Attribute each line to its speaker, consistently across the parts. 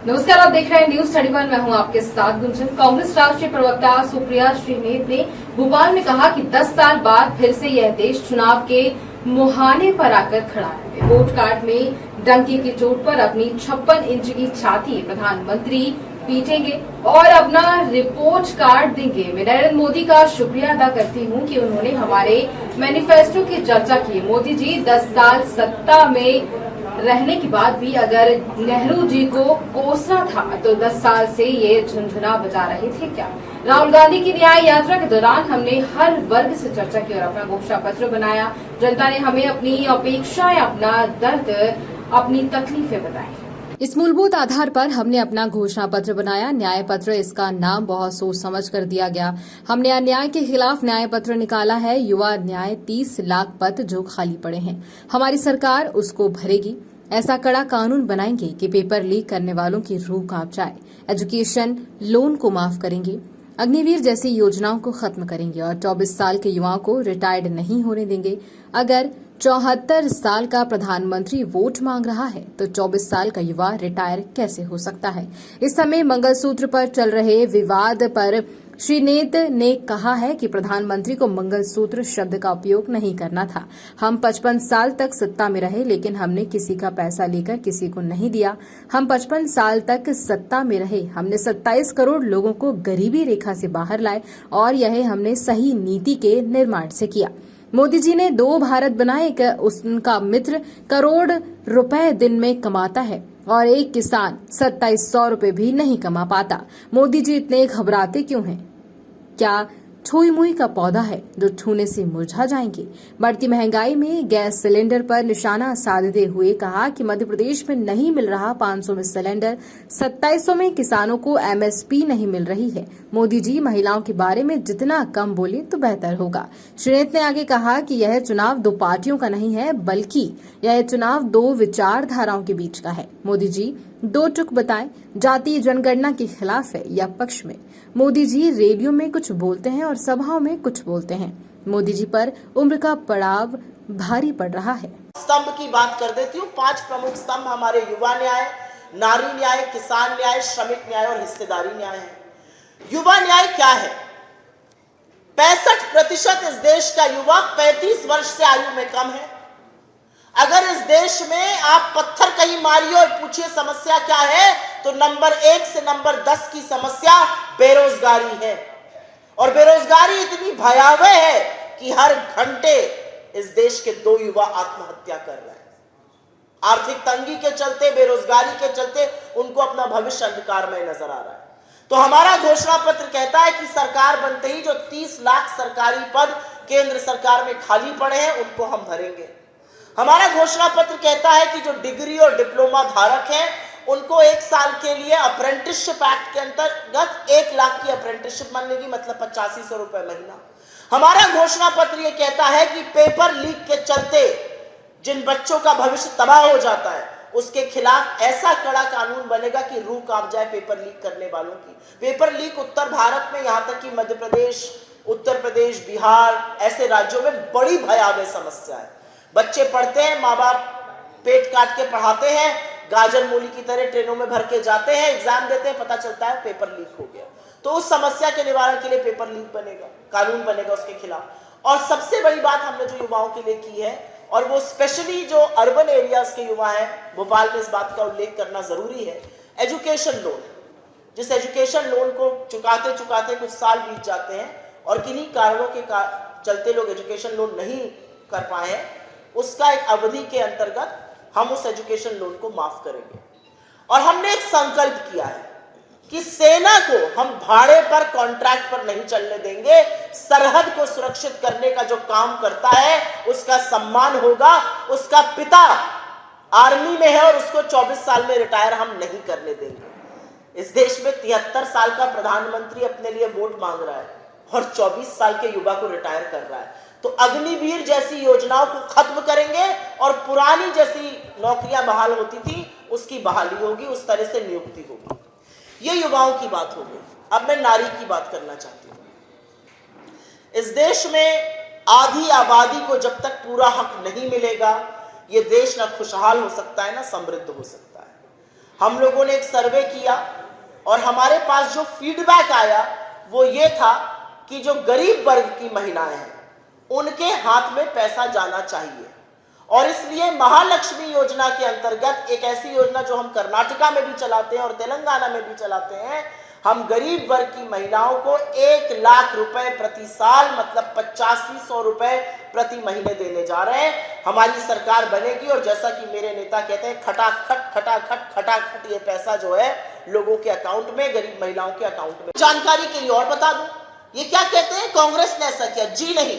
Speaker 1: नमस्कार, आप देख रहे हैं न्यूज 31। मैं हूं आपके साथ गुंजन। कांग्रेस राष्ट्रीय प्रवक्ता सुप्रिया श्रीनेत ने भोपाल में कहा कि 10 साल बाद फिर से यह देश चुनाव के मुहाने पर आकर खड़ा है। वोट कार्ड में डंके की चोट पर अपनी 56 इंच की छाती प्रधानमंत्री पीटेंगे और अपना रिपोर्ट कार्ड देंगे। मैं नरेंद्र मोदी का शुक्रिया अदा करती हूं कि उन्होंने हमारे मैनिफेस्टो की चर्चा की। मोदी जी 10 साल सत्ता में रहने के बाद भी अगर नेहरू जी को कोसना था तो 10 साल से ये झुंझुना बजा रहे थे क्या? राहुल गांधी की न्याय यात्रा के दौरान हमने हर वर्ग से चर्चा की और अपना घोषणा पत्र बनाया। जनता ने हमें अपनी अपेक्षाएं, अपना दर्द, अपनी तकलीफें बताई। इस मूलभूत आधार पर हमने अपना घोषणा पत्र बनाया। न्याय पत्र, इसका नाम बहुत सोच समझ कर दिया गया। हमने अन्याय के खिलाफ न्याय पत्र निकाला है। युवा न्याय 30 लाख पद जो खाली पड़े हैं, हमारी सरकार उसको भरेगी। ऐसा कड़ा कानून बनाएंगे कि पेपर लीक करने वालों की रूह कांप जाए। एजुकेशन लोन को माफ करेंगे, अग्निवीर जैसी योजनाओं को खत्म करेंगे और 24 साल के युवाओं को रिटायर्ड नहीं होने देंगे। अगर 74 साल का प्रधानमंत्री वोट मांग रहा है तो 24 साल का युवा रिटायर कैसे हो सकता है? इस समय मंगलसूत्र पर चल रहे विवाद पर श्रीनेत ने कहा है कि प्रधानमंत्री को मंगलसूत्र शब्द का उपयोग नहीं करना था। हम 55 साल तक सत्ता में रहे, लेकिन हमने किसी का पैसा लेकर किसी को नहीं दिया। हम 55 साल तक सत्ता में रहे, हमने 27 करोड़ लोगों को गरीबी रेखा से बाहर लाए और यह हमने सही नीति के निर्माण से किया। मोदी जी ने 2 भारत बनाए। उनका मित्र करोड़ रुपए दिन में कमाता है और एक किसान 2700 रुपए भी नहीं कमा पाता। मोदी जी इतने घबराते क्यों हैं? क्या छुई मुई का पौधा है जो छूने से मुरझा जाएंगे? बढ़ती महंगाई में गैस सिलेंडर पर निशाना साधते हुए कहा कि मध्य प्रदेश में नहीं मिल रहा 500 में सिलेंडर, 2700 में किसानों को एमएसपी नहीं मिल रही है। मोदी जी महिलाओं के बारे में जितना कम बोले तो बेहतर होगा। श्रीनेत ने आगे कहा कि यह चुनाव 2 पार्टियों का नहीं है, बल्कि यह चुनाव 2 विचारधाराओं के बीच का है। मोदी जी 2 टुक बताएं, जातीय जनगणना के खिलाफ है या पक्ष में? मोदी जी रेडियो में कुछ बोलते हैं और सभाओं में कुछ बोलते हैं। मोदी जी पर उम्र का पड़ाव भारी पड़ रहा है।
Speaker 2: स्तंभ की बात कर देती हूँ। 5 प्रमुख स्तंभ हमारे युवा न्याय, नारी न्याय, किसान न्याय, श्रमिक न्याय और हिस्सेदारी न्याय है। युवा न्याय क्या है? 65% इस देश का युवा 35 वर्ष से आयु में कम है। अगर इस देश में आप पत्थर कहीं मारिए और पूछिए समस्या क्या है, तो नंबर 1 से नंबर 10 की समस्या बेरोजगारी है। और बेरोजगारी इतनी भयावह है कि हर घंटे इस देश के 2 युवा आत्महत्या कर रहे हैं। आर्थिक तंगी के चलते, बेरोजगारी के चलते उनको अपना भविष्य अंधकार में नजर आ रहा है। तो हमारा घोषणा पत्र कहता है कि सरकार बनते ही जो 30 लाख सरकारी पद केंद्र सरकार में खाली पड़े हैं, उनको हम भरेंगे। हमारा घोषणा पत्र कहता है कि जो डिग्री और डिप्लोमा धारक हैं, उनको 1 साल के लिए अप्रेंटिसशिप एक्ट के अंतर्गत 1 लाख की अप्रेंटिसशिप मिलेगी, मतलब 8500 रुपए महीना। हमारा घोषणा पत्र यह कहता है कि पेपर लीक के चलते जिन बच्चों का भविष्य तबाह हो जाता है, उसके खिलाफ ऐसा कड़ा कानून बनेगा कि रूह कांप जाए पेपर लीक करने वालों की। पेपर लीक उत्तर भारत में, यहां तक कि मध्य प्रदेश, उत्तर प्रदेश, बिहार ऐसे राज्यों में बड़ी भयावह समस्या है। बच्चे पढ़ते हैं, माँ बाप पेट काट के पढ़ाते हैं, गाजर मूली की तरह ट्रेनों में भर के जाते हैं, एग्जाम देते हैं, पता चलता है पेपर लीक हो गया। तो उस समस्या के निवारण के लिए पेपर लीक बनेगा, कानून बनेगा उसके खिलाफ। और सबसे बड़ी बात हमने जो युवाओं के लिए की है, और वो स्पेशली जो अर्बन एरियाज के युवा हैं, भोपाल में इस बात का उल्लेख करना जरूरी है, एजुकेशन लोन। जिस एजुकेशन लोन को चुकाते चुकाते कुछ साल बीत जाते हैं और किन्हीं कारणों के चलते लोग एजुकेशन लोन नहीं कर पाए हैं, उसका एक अवधि के अंतर्गत हम उस एजुकेशन लोन को माफ करेंगे। और हमने एक संकल्प किया है कि सेना को हम भाड़े पर, कॉन्ट्रैक्ट पर नहीं चलने देंगे। सरहद को सुरक्षित करने का जो काम करता है उसका सम्मान होगा। उसका पिता आर्मी में है और उसको 24 साल में रिटायर हम नहीं करने देंगे। इस देश में 73 साल का प्रधानमंत्री अपने लिए वोट मांग रहा है और 24 साल के युवा को रिटायर कर रहा है। तो अग्निवीर जैसी योजनाओं को खत्म करेंगे और पुरानी जैसी नौकरियां बहाल होती थी उसकी बहाली होगी, उस तरह से नियुक्ति होगी। ये युवाओं की बात होगी। अब मैं नारी की बात करना चाहती हूं। इस देश में आधी आबादी को जब तक पूरा हक नहीं मिलेगा, ये देश ना खुशहाल हो सकता है ना समृद्ध हो सकता है। हम लोगों ने एक सर्वे किया और हमारे पास जो फीडबैक आया वो ये था कि जो गरीब वर्ग की महिलाएं हैं उनके हाथ में पैसा जाना चाहिए। और इसलिए महालक्ष्मी योजना के अंतर्गत एक ऐसी योजना जो हम कर्नाटका में भी चलाते हैं और तेलंगाना में भी चलाते हैं, हम गरीब वर्ग की महिलाओं को 1 लाख रुपए प्रति साल मतलब 8500 रुपए प्रति महीने देने जा रहे हैं। हमारी सरकार बनेगी और जैसा कि मेरे नेता कहते हैं खटाखट खटाखट खटाखट ये पैसा जो है लोगों के अकाउंट में, गरीब महिलाओं के अकाउंट में। जानकारी के लिए और बता दूं, ये क्या कहते हैं कांग्रेस ने ऐसा किया? जी नहीं,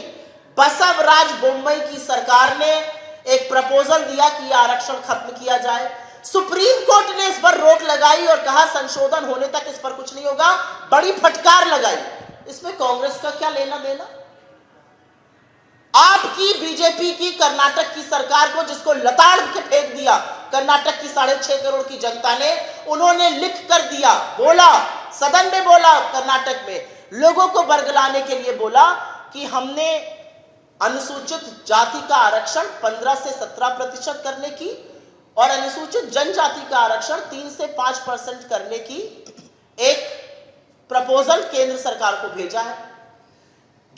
Speaker 2: बसवराज बोम्मई की सरकार ने एक प्रपोजल दिया कि आरक्षण खत्म किया जाए। सुप्रीम कोर्ट ने इस पर रोक लगाई और कहा संशोधन होने तक इस पर कुछ नहीं होगा, बड़ी फटकार लगाई। इसमें कांग्रेस का क्या लेना देना? आपकी बीजेपी की कर्नाटक की सरकार को, जिसको लताड़ के फेंक दिया कर्नाटक की 6.5 करोड़ की जनता ने, उन्होंने लिख कर दिया, बोला सदन में, बोला कर्नाटक में लोगों को बरगलाने के लिए बोला कि हमने अनुसूचित जाति का आरक्षण 15 से 17% करने की और अनुसूचित जनजाति का आरक्षण 3 से 5% करने की एक प्रपोजल केंद्र सरकार को भेजा है।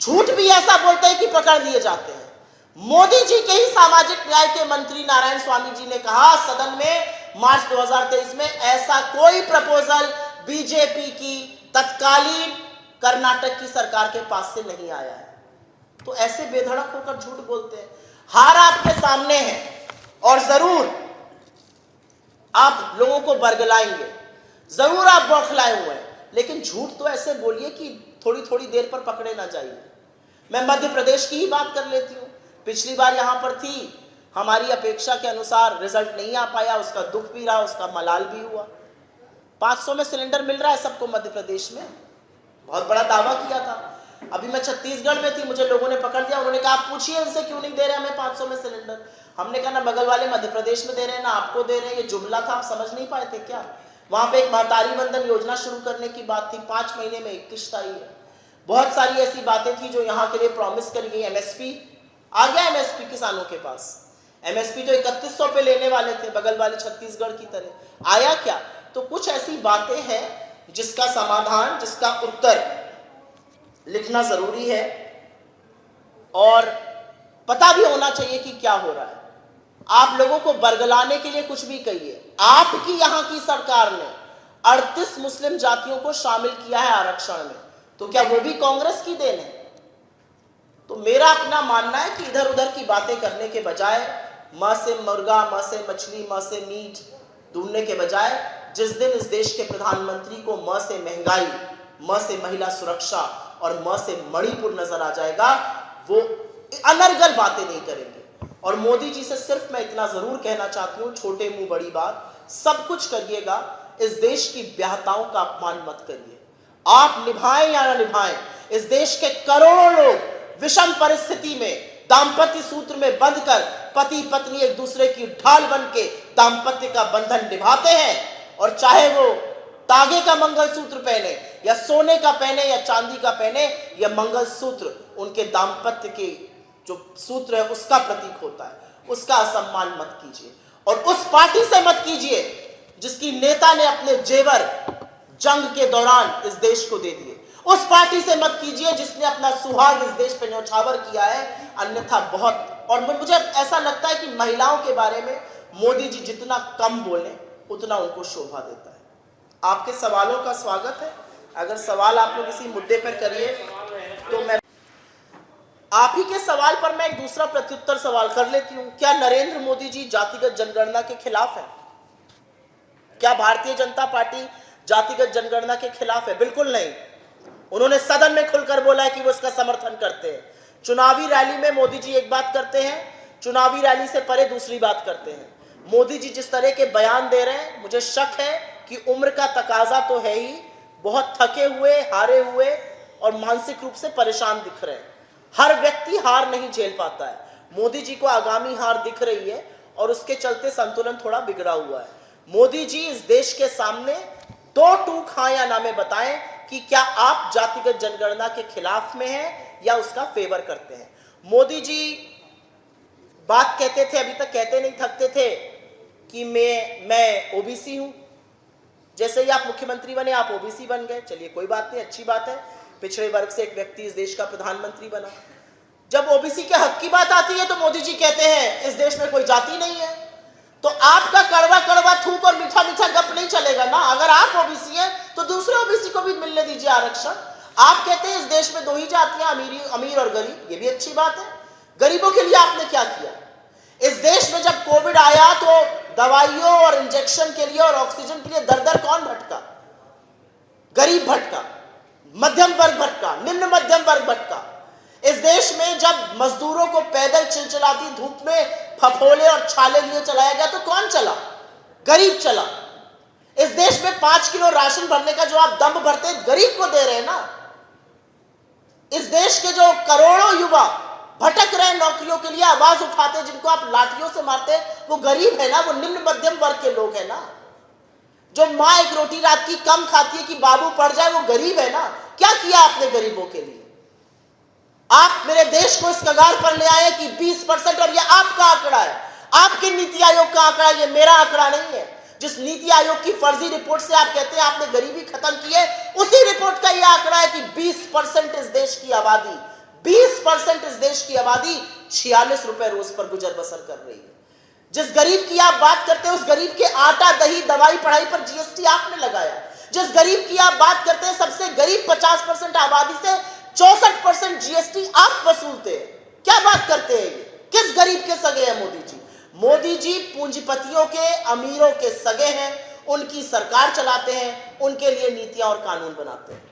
Speaker 2: झूठ भी ऐसा बोलते हैं कि पकड़ लिए जाते हैं। मोदी जी के ही सामाजिक न्याय के मंत्री नारायण स्वामी जी ने कहा सदन में मार्च 2023 में, ऐसा कोई प्रपोजल बीजेपी की तत्कालीन कर्नाटक की सरकार के पास से नहीं आया है। तो ऐसे बेधड़क होकर झूठ बोलते हैं। हार आपके सामने है और जरूर आप लोगों को बरगलाएंगे, जरूर आप बौखलाए हुए हैं, लेकिन झूठ तो ऐसे बोलिए कि थोड़ी थोड़ी देर पर पकड़े ना जाइए। मैं मध्य प्रदेश की ही बात कर लेती हूँ। पिछली बार यहां पर थी, हमारी अपेक्षा के अनुसार रिजल्ट नहीं आ पाया, उसका दुख भी रहा, उसका मलाल भी हुआ। 500 में सिलेंडर मिल रहा है सबको मध्य प्रदेश में, बहुत बड़ा दावा किया था। अभी मैं छत्तीसगढ़ में थी, मुझे लोगों ने पकड़ दिया, उन्होंने कहा आप पूछिए उनसे क्यों नहीं दे रहे हमें 500 में सिलेंडर। हमने कहा ना बगल वाले मध्य प्रदेश में दे रहे हैं ना आपको दे रहे हैं। ये जुमला था, आप समझ नहीं पाए थे क्या? वहां पे एक महतारी वंदन योजना शुरू करने की बात थी, 5 महीने में 1 किश्त आई है। बहुत सारी ऐसी बातें थी जो यहाँ के लिए प्रॉमिस करी गई। एमएसपी आ गया, एमएसपी किसानों के पास। एमएसपी तो 3100 पे लेने वाले थे बगल वाले छत्तीसगढ़ की तरह, आया क्या? तो कुछ ऐसी बातें हैं जिसका समाधान, जिसका उत्तर लिखना जरूरी है और पता भी होना चाहिए कि क्या हो रहा है। आप लोगों को बरगलाने के लिए कुछ भी कहिए। आपकी यहां की सरकार ने 38 मुस्लिम जातियों को शामिल किया है आरक्षण में, तो क्या वो भी कांग्रेस की देन है? तो मेरा अपना मानना है कि इधर उधर की बातें करने के बजाय, मां से मुर्गा, मां से मछली, मां से मीट ढूंढने के बजाय, जिस दिन इस देश के प्रधानमंत्री को मां से महंगाई, मां से महिला सुरक्षा और मां से मणिपुर नजर आ जाएगा, वो अनर्गल बातें नहीं करेंगे। और मोदी जी से सिर्फ मैं इतना जरूर कहना चाहती हूं, छोटे मुंह बड़ी बात, सब कुछ करिएगा, इस देश की ब्याहताओं का अपमान मत करिए। आप निभाएं या ना निभाएं, इस देश के करोड़ों लोग विषम परिस्थिति में दाम्पत्य सूत्र में बंधकर पति पत्नी एक दूसरे की ढाल बन के दाम्पत्य का बंधन निभाते हैं। और चाहे वो तागे का मंगलसूत्र पहने या सोने का पहने या चांदी का पहने, यह मंगलसूत्र उनके दाम्पत्य के जो सूत्र है उसका प्रतीक होता है। उसका असम्मान मत कीजिए और उस पार्टी से मत कीजिए जिसकी नेता ने अपने जेवर जंग के दौरान इस देश को दे दिए। उस पार्टी से मत कीजिए जिसने अपना सुहाग इस देश पे न्यौछावर किया है। अन्यथा बहुत, और मुझे ऐसा लगता है कि महिलाओं के बारे में मोदी जी जितना कम बोले उतना उनको शोभा देता है। आपके सवालों का स्वागत है। अगर सवाल आप लोग इसी मुद्दे पर करिए तो मैं आप ही के सवाल पर मैं एक दूसरा प्रत्युत्तर सवाल कर लेती हूं। क्या नरेंद्र मोदी जी जातिगत जनगणना के खिलाफ है? क्या भारतीय जनता पार्टी जातिगत जनगणना के खिलाफ है? बिल्कुल नहीं। उन्होंने सदन में खुलकर बोला है कि वो इसका समर्थन करते हैं। चुनावी रैली में मोदी जी एक बात करते हैं, चुनावी रैली से परे दूसरी बात करते हैं। मोदी जी जिस तरह के बयान दे रहे हैं, मुझे शक है कि उम्र का तकाजा तो है ही, बहुत थके हुए, हारे हुए और मानसिक रूप से परेशान दिख रहे हैं। हर व्यक्ति हार नहीं झेल पाता है। मोदी जी को आगामी हार दिख रही है और उसके चलते संतुलन थोड़ा बिगड़ा हुआ है। मोदी जी इस देश के सामने 2 टूक हाँ या ना में बताएं कि क्या आप जातिगत जनगणना के खिलाफ में हैं या उसका फेवर करते हैं। मोदी जी बात कहते थे, अभी तक कहते नहीं थकते थे कि मैं ओबीसी हूं, जैसे ही आप मुख्यमंत्री बने आप ओबीसी बन गए, चलिए कोई बात नहीं, अच्छी बात है। पिछड़े वर्ग से एक व्यक्ति इस देश का प्रधानमंत्री बना। जब ओबीसी के हक की बात आती है तो मोदी जी कहते हैं इस देश में कोई जाति नहीं है। तो आपका कड़वा कड़वा थूक और मीठा मीठा गप नहीं चलेगा ना। अगर आप ओबीसी हैं तो दूसरे ओबीसी को भी मिलने दीजिए आरक्षण। आप कहते हैं इस देश में दो ही जातियां, अमीर और गरीब, ये भी अच्छी बात है। गरीबों के लिए आपने क्या किया? इस देश में जब कोविड आया तो दवाइयों और इंजेक्शन के लिए और ऑक्सीजन के लिए दर दर कौन भटका? गरीब भटका, मध्यम वर्ग भटका, निम्न मध्यम वर्ग भटका। इस देश में जब मजदूरों को पैदल चिलचिलाती धूप में फफोले और छाले लिए चलाया गया तो कौन चला? गरीब चला। इस देश में 5 किलो राशन भरने का जो आप दम भरते गरीब को दे रहे हैं ना। इस देश के जो करोड़ों युवा भटक रहे नौकरियों के लिए, आवाज उठाते, जिनको आप लाठियों से मारते, वो गरीब है ना, वो निम्न मध्यम वर्ग के लोग हैं ना। जो माँ एक रोटी रात की कम खाती है कि बाबू पड़ जाए, वो गरीब है ना। क्या किया आपने गरीबों के लिए? आप मेरे देश को इस कगार पर ले आए कि 20%, और ये आपका आंकड़ा है, आपके नीति आयोग का आंकड़ा, ये मेरा आंकड़ा नहीं है। जिस नीति आयोग की फर्जी रिपोर्ट से आप कहते हैं आपने गरीबी खत्म की है, उसी रिपोर्ट का यह आंकड़ा है कि 20% इस देश की आबादी, 20% इस देश की आबादी 46 रुपए रोज पर गुजर बसर कर रही है। जिस गरीब की आप बात करते हैं उस गरीब के आटा, दही, दवाई, पढ़ाई पर जीएसटी आपने लगाया। जिस गरीब की आप बात करते हैं सबसे गरीब 50% आबादी से 64% जीएसटी आप वसूलते हैं। क्या बात करते हैं ये? किस गरीब के सगे हैं मोदी जी? मोदी जी पूंजीपतियों के, अमीरों के सगे हैं, उनकी सरकार चलाते हैं, उनके लिए नीतियां और कानून बनाते हैं।